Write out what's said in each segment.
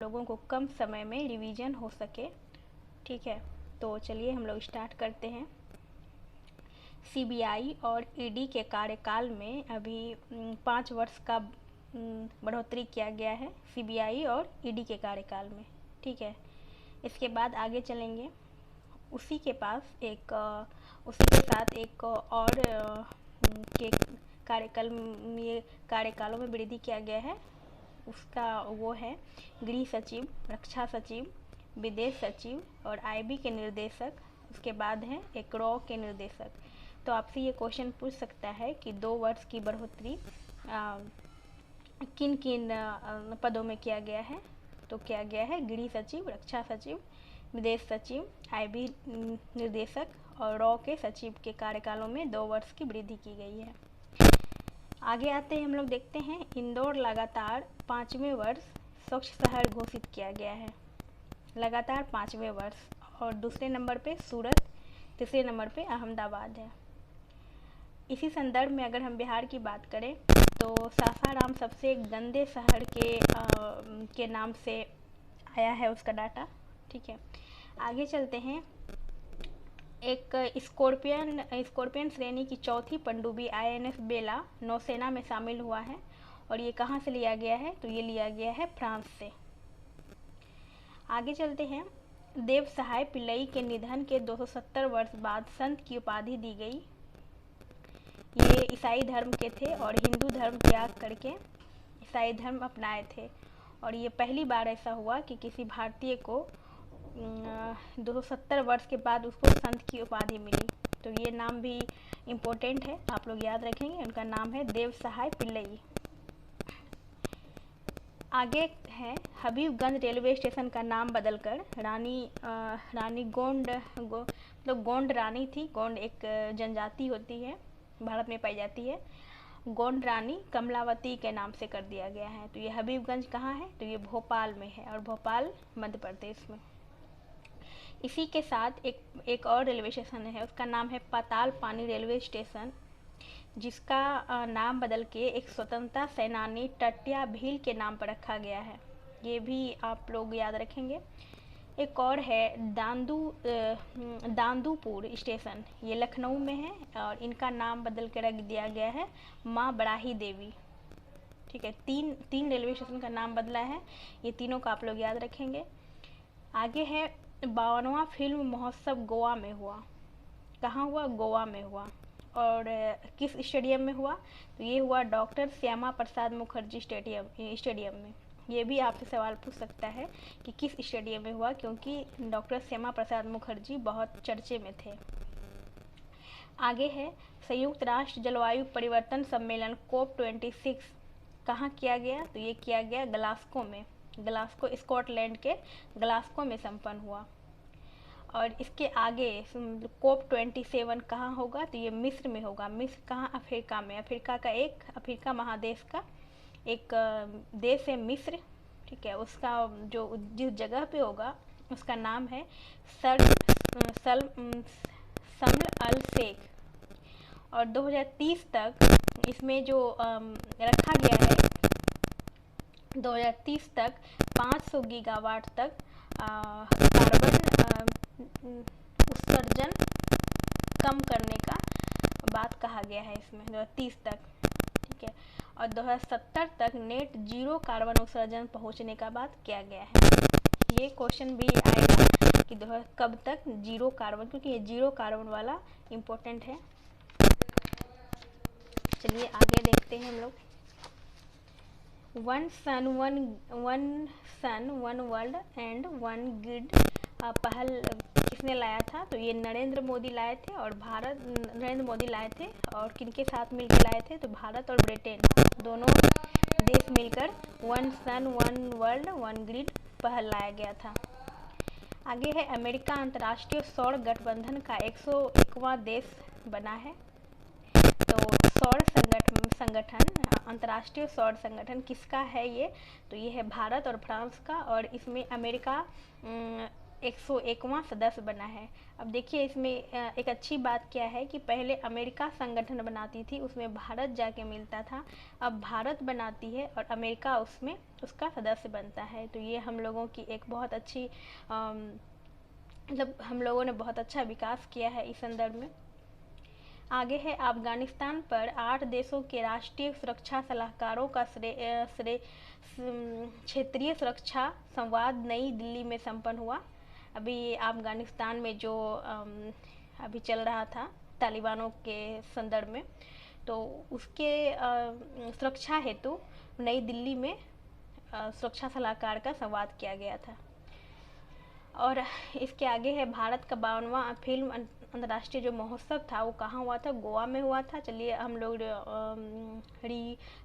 लोगों को कम समय में रिवीजन हो सके। ठीक है, तो चलिए हम लोग स्टार्ट करते हैं। सीबीआई और ईडी के कार्यकाल में अभी 5 वर्ष का बढ़ोतरी किया गया है सीबीआई और ईडी के कार्यकाल में। ठीक है, इसके बाद आगे चलेंगे। उसी के साथ एक और के कार्यकालों में वृद्धि किया गया है। उसका वो है गृह सचिव, रक्षा सचिव, विदेश सचिव और आईबी के निर्देशक। उसके बाद है एक रॉ के निर्देशक। तो आपसे ये क्वेश्चन पूछ सकता है कि 2 वर्ष की बढ़ोतरी किन किन पदों में किया गया है। तो किया गया है गृह सचिव, रक्षा सचिव, विदेश सचिव, आईबी निर्देशक और रॉ के सचिव के कार्यकालों में 2 वर्ष की वृद्धि की गई है। आगे आते हैं, हम लोग देखते हैं इंदौर लगातार 5वें वर्ष स्वच्छ शहर घोषित किया गया है। लगातार 5वें वर्ष। और दूसरे नंबर पे सूरत, तीसरे नंबर पे अहमदाबाद है। इसी संदर्भ में अगर हम बिहार की बात करें तो सासाराम सबसे गंदे शहर के नाम से आया है उसका डाटा। ठीक है, आगे चलते हैं। एक स्कॉर्पियन श्रेणी की चौथी पनडुब्बी INS बेला नौसेना में शामिल हुआ है। और ये कहाँ से लिया गया है? तो ये लिया गया है फ्रांस से। आगे चलते हैं। देव सहाय पिल्लई के निधन के 270 वर्ष बाद संत की उपाधि दी गई। ये ईसाई धर्म के थे और हिंदू धर्म त्याग करके ईसाई धर्म अपनाए थे। और ये पहली बार ऐसा हुआ कि किसी भारतीय को 270 वर्ष के बाद उसको संत की उपाधि मिली। तो ये नाम भी इम्पोर्टेंट है, आप लोग याद रखेंगे। उनका नाम है देव सहाय पिल्लई। आगे है हबीबगंज रेलवे स्टेशन का नाम बदलकर रानी गोंड रानी थी। गोंड एक जनजाति होती है, भारत में पाई जाती है। गोंड रानी कमलावती के नाम से कर दिया गया है। तो ये हबीबगंज कहाँ है? तो ये भोपाल में है, और भोपाल मध्य प्रदेश में। इसी के साथ एक और रेलवे स्टेशन है, उसका नाम है पाताल पानी रेलवे स्टेशन, जिसका नाम बदल के एक स्वतंत्रता सेनानी टट्या भील के नाम पर रखा गया है। ये भी आप लोग याद रखेंगे। एक और है दांदूपुर स्टेशन, ये लखनऊ में है और इनका नाम बदल के रख दिया गया है माँ बराही देवी। ठीक है, तीन रेलवे स्टेशन का नाम बदला है, ये तीनों का आप लोग याद रखेंगे। आगे है 52वां फिल्म महोत्सव गोवा में हुआ। कहाँ हुआ? गोवा में हुआ। और किस स्टेडियम में हुआ? तो ये हुआ डॉक्टर श्यामा प्रसाद मुखर्जी स्टेडियम में। ये भी आपसे सवाल पूछ सकता है कि किस स्टेडियम में हुआ, क्योंकि डॉक्टर श्यामा प्रसाद मुखर्जी बहुत चर्चे में थे। आगे है संयुक्त राष्ट्र जलवायु परिवर्तन सम्मेलन COP26 कहाँ किया गया? तो ये किया गया ग्लासगो में। ग्लासगो स्कॉटलैंड के ग्लासगो में संपन्न हुआ। और इसके आगे COP27 कहाँ होगा? तो ये मिस्र में होगा। मिस्र कहाँ? अफ्रीका में। अफ्रीका महादेश का एक देश है मिस्र। ठीक है, उसका जो जिस जगह पे होगा उसका नाम है शर्म अल शेख। और 2030 तक इसमें जो रखा गया है, 2030 तक 500 गीगावाट तक कार्बन उत्सर्जन कम करने का बात कहा गया है इसमें 2030 तक। ठीक है, और 2070 तक नेट जीरो कार्बन उत्सर्जन पहुंचने का बात किया गया है। ये क्वेश्चन भी आएगा कि कब तक जीरो कार्बन, क्योंकि ये जीरो कार्बन वाला इम्पोर्टेंट है। चलिए आगे देखते हैं हम लोग। One sun one world and one grid पहल किसने लाया था? तो ये नरेंद्र मोदी लाए थे। और नरेंद्र मोदी लाए थे और किनके साथ मिलकर लाए थे? तो भारत और ब्रिटेन दोनों देश मिलकर one sun one world one grid पहल लाया गया था। आगे है अमेरिका अंतर्राष्ट्रीय सौर गठबंधन का 101वां देश बना है। तो सौर संगठन अंतर्राष्ट्रीय सौर संगठन किसका है ये? तो ये है भारत और फ्रांस का। और इसमें अमेरिका 101वां सदस्य बना है। अब देखिए इसमें एक अच्छी बात क्या है कि पहले अमेरिका संगठन बनाती थी, उसमें भारत जाके मिलता था। अब भारत बनाती है और अमेरिका उसमें उसका सदस्य बनता है। तो ये हम लोगों की एक बहुत अच्छी मतलब हम लोगों ने बहुत अच्छा विकास किया है इस संदर्भ में। आगे है अफगानिस्तान पर 8 देशों के राष्ट्रीय सुरक्षा सलाहकारों का क्षेत्रीय सुरक्षा संवाद नई दिल्ली में संपन्न हुआ। अभी अफगानिस्तान में जो अभी चल रहा था तालिबानों के संदर्भ में, तो उसके सुरक्षा हेतु नई दिल्ली में सुरक्षा सलाहकार का संवाद किया गया था। और इसके आगे है भारत का 52वां फिल्म अंतर्राष्ट्रीय जो महोत्सव था वो कहाँ हुआ था? गोवा में हुआ था। चलिए हम लोग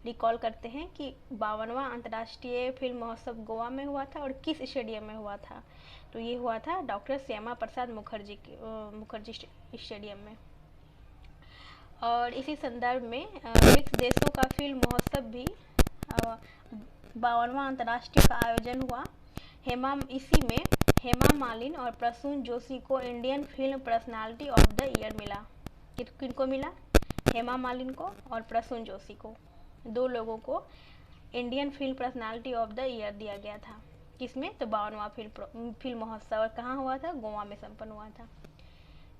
रिकॉल करते हैं कि 52वां अंतर्राष्ट्रीय फिल्म महोत्सव गोवा में हुआ था और किस स्टेडियम में हुआ था? तो ये हुआ था डॉक्टर श्यामा प्रसाद मुखर्जी स्टेडियम में। और इसी संदर्भ में ब्रिक्स देशों का फिल्म महोत्सव भी 52वां अंतर्राष्ट्रीय का आयोजन हुआ। इसी में हेमा मालिनी और प्रसून जोशी को Indian film personality of the year मिला। किनको मिला? हेमा मालिनी को और प्रसून जोशी को, 2 लोगों को Indian film personality of the year दिया गया था। किसमें? तो 52वां फिल्म महोत्सव। और कहाँ हुआ था? गोवा में संपन्न हुआ था।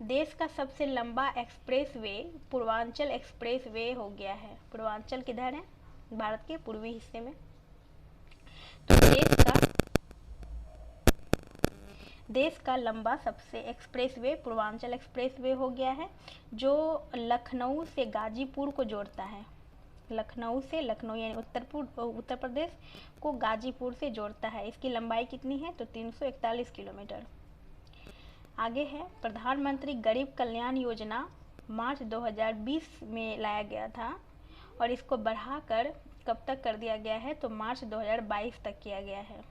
देश का सबसे लंबा express way Purvanchal express way हो गया है। पूर्वांचल किधर है? भारत के पूर्वी हिस्से में। तो देश का लंबा सबसे एक्सप्रेसवे पूर्वांचल एक्सप्रेसवे हो गया है, जो लखनऊ से गाजीपुर को जोड़ता है। लखनऊ यानी उत्तर प्रदेश को गाजीपुर से जोड़ता है। इसकी लंबाई कितनी है? तो 341 किलोमीटर। आगे है प्रधानमंत्री गरीब कल्याण योजना मार्च 2020 में लाया गया था और इसको बढ़ाकर कब तक कर दिया गया है? तो मार्च 2022 तक किया गया है।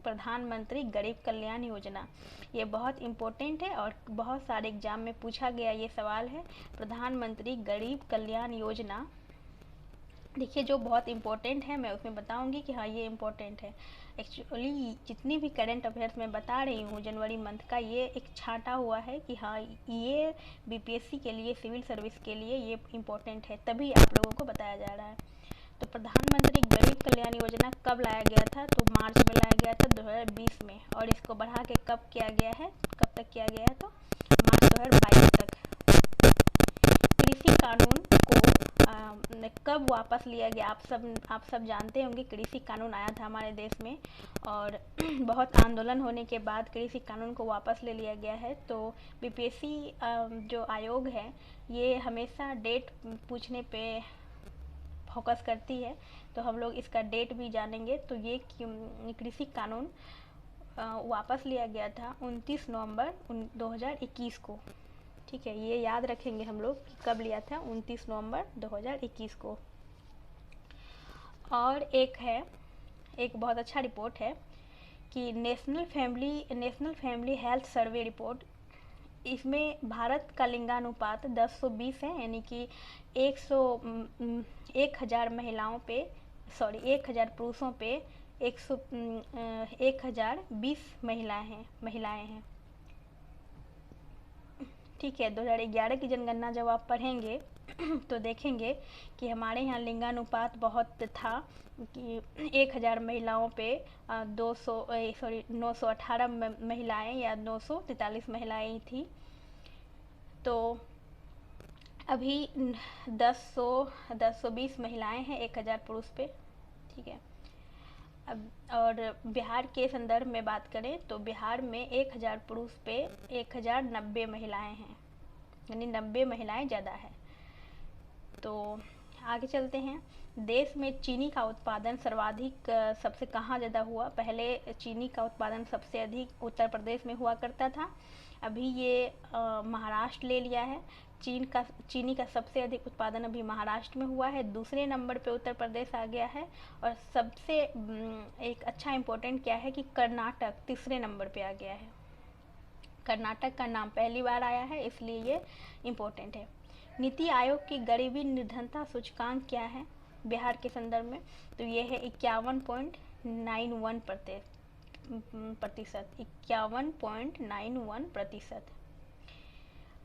प्रधानमंत्री गरीब कल्याण योजना ये बहुत इम्पोर्टेंट है और बहुत सारे एग्जाम में पूछा गया ये सवाल है। प्रधानमंत्री गरीब कल्याण योजना देखिए जो बहुत इम्पोर्टेंट है, मैं उसमें बताऊंगी कि हाँ ये इम्पोर्टेंट है। एक्चुअली जितनी भी करंट अफेयर्स मैं बता रही हूँ जनवरी मंथ का, ये एक छांटा हुआ है कि हाँ ये बीपीएससी के लिए, सिविल सर्विस के लिए ये इम्पोर्टेंट है, तभी आप लोगों को बताया जा रहा है। तो प्रधानमंत्री गरीब कल्याण योजना कब लाया गया था? तो मार्च में लाया गया था 2020 में। और इसको बढ़ा के कब किया गया है? कब तक किया गया है? तो मार्च 2022 तक। कृषि कानून को कब वापस लिया गया? आप सब जानते होंगे कृषि कानून आया था हमारे देश में और बहुत आंदोलन होने के बाद कृषि कानून को वापस ले लिया गया है। तो बीपीएससी जो आयोग है ये हमेशा डेट पूछने पे फोकस करती है, तो हम लोग इसका डेट भी जानेंगे। तो ये कृषि कानून वापस लिया गया था 29 नवंबर 2021 को। ठीक है, ये याद रखेंगे हम लोग कि कब लिया था, 29 नवंबर 2021 को। और एक बहुत अच्छा रिपोर्ट है कि national family health survey report, इसमें भारत का लिंगानुपात 10:20 है, यानी कि 1000 महिलाओं पे 1000 पुरुषों पे 1020 महिलाएं हैं। ठीक है, 2011 की जनगणना जब आप पढ़ेंगे तो देखेंगे कि हमारे यहाँ लिंगानुपात बहुत था कि 1000 महिलाओं पे 918 महिलाएं या 943 महिलाएं थी। तो अभी 1020 महिलाएं हैं 1000 पुरुष पे। ठीक है, अब और बिहार के संदर्भ में बात करें तो बिहार में 1000 पुरुष पे 1090 महिलाएं हैं, यानी 90 महिलाएं ज़्यादा है। तो आगे चलते हैं। देश में चीनी का उत्पादन सर्वाधिक सबसे कहाँ ज़्यादा हुआ? पहले चीनी का उत्पादन सबसे अधिक उत्तर प्रदेश में हुआ करता था, अभी ये महाराष्ट्र ले लिया है। चीनी का सबसे अधिक उत्पादन अभी महाराष्ट्र में हुआ है, दूसरे नंबर पे उत्तर प्रदेश आ गया है और सबसे एक अच्छा इम्पोर्टेंट क्या है कि कर्नाटक तीसरे नंबर पे आ गया है। कर्नाटक का नाम पहली बार आया है, इसलिए ये इम्पोर्टेंट है। नीति आयोग की गरीबी निर्धनता सूचकांक क्या है बिहार के संदर्भ में? तो ये है 51.91%। प्रतिशत, 51.91%।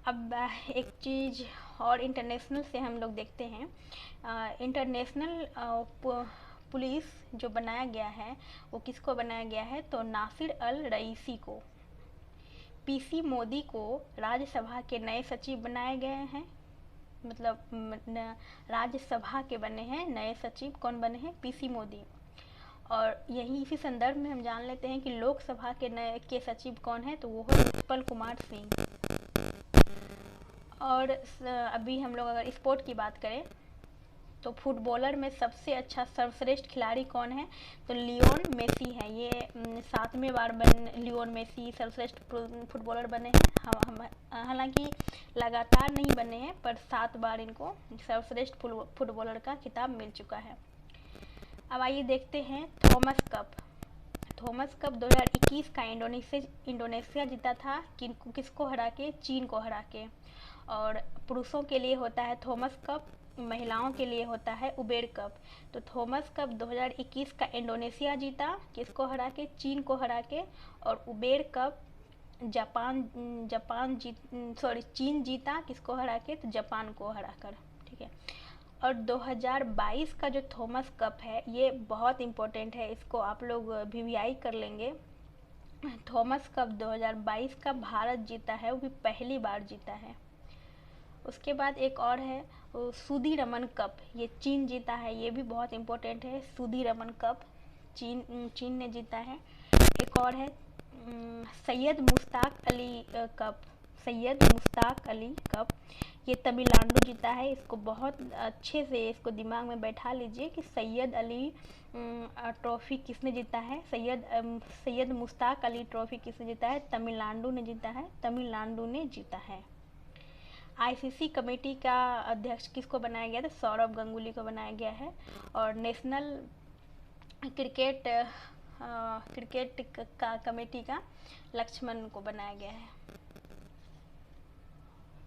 अब एक चीज़ और इंटरनेशनल से हम लोग देखते हैं। इंटरनेशनल पुलिस जो बनाया गया है वो किसको बनाया गया है, तो नासिर अल रईसी को। पीसी मोदी को राज्यसभा के नए सचिव बनाए गए हैं, मतलब राज्यसभा के बने हैं नए सचिव। कौन बने हैं, पीसी मोदी। और यही इसी संदर्भ में हम जान लेते हैं कि लोकसभा के नए के सचिव कौन है, तो वो है उत्पल कुमार सिंह। और अभी हम लोग अगर स्पोर्ट की बात करें तो फुटबॉलर में सबसे अच्छा सर्वश्रेष्ठ खिलाड़ी कौन है, तो लियोन मेसी है। ये 7वें बार लियोन मेसी सर्वश्रेष्ठ फुटबॉलर बने हैं। हालांकि लगातार नहीं बने हैं, पर 7 बार इनको सर्वश्रेष्ठ फुटबॉलर का खिताब मिल चुका है। अब आइए देखते हैं थॉमस कप। थॉमस कप 2021 का इंडोनेशिया जीता था, किसको हरा के, चीन को हरा के। और पुरुषों के लिए होता है थॉमस कप, महिलाओं के लिए होता है उबेर कप। तो थॉमस कप 2021 का इंडोनेशिया जीता, किसको हरा के, चीन को हरा के। और उबेर कप चीन जीता, किसको हरा के, तो जापान को हरा कर। ठीक है। और 2022 का जो थॉमस कप है ये बहुत इम्पोर्टेंट है, इसको आप लोग वीवीआई कर लेंगे। थॉमस कप 2022 का भारत जीता है, वो भी पहली बार जीता है। उसके बाद एक और है सुधीरमन कप, ये चीन जीता है, ये भी बहुत इम्पोर्टेंट है। सुधीरमन कप चीन ने जीता है। एक और है सैयद मुश्ताक अली कप, सैयद मुश्ताक अली कप, ये तमिलनाडु जीता है। इसको बहुत अच्छे से इसको दिमाग में बैठा लीजिए कि सैयद अली ट्रॉफी किसने जीता है, सैयद मुश्ताक अली ट्रॉफी किसने जीता है, तमिलनाडु ने जीता है, तमिलनाडु ने जीता है। आईसीसी कमेटी का अध्यक्ष किसको बनाया गया था, सौरव गांगुली को बनाया गया है। और नेशनल क्रिकेट का कमेटी का लक्ष्मण को बनाया गया है।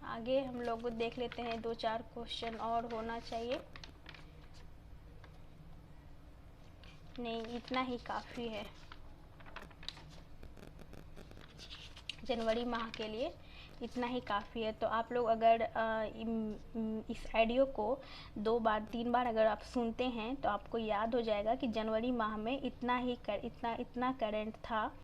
आगे हम लोग देख लेते हैं, 2-4 क्वेश्चन और होना चाहिए। नहीं, इतना ही काफ़ी है जनवरी माह के लिए, इतना ही काफ़ी है। तो आप लोग अगर इस ऑडियो को 2 बार 3 बार अगर आप सुनते हैं तो आपको याद हो जाएगा कि जनवरी माह में इतना करंट था।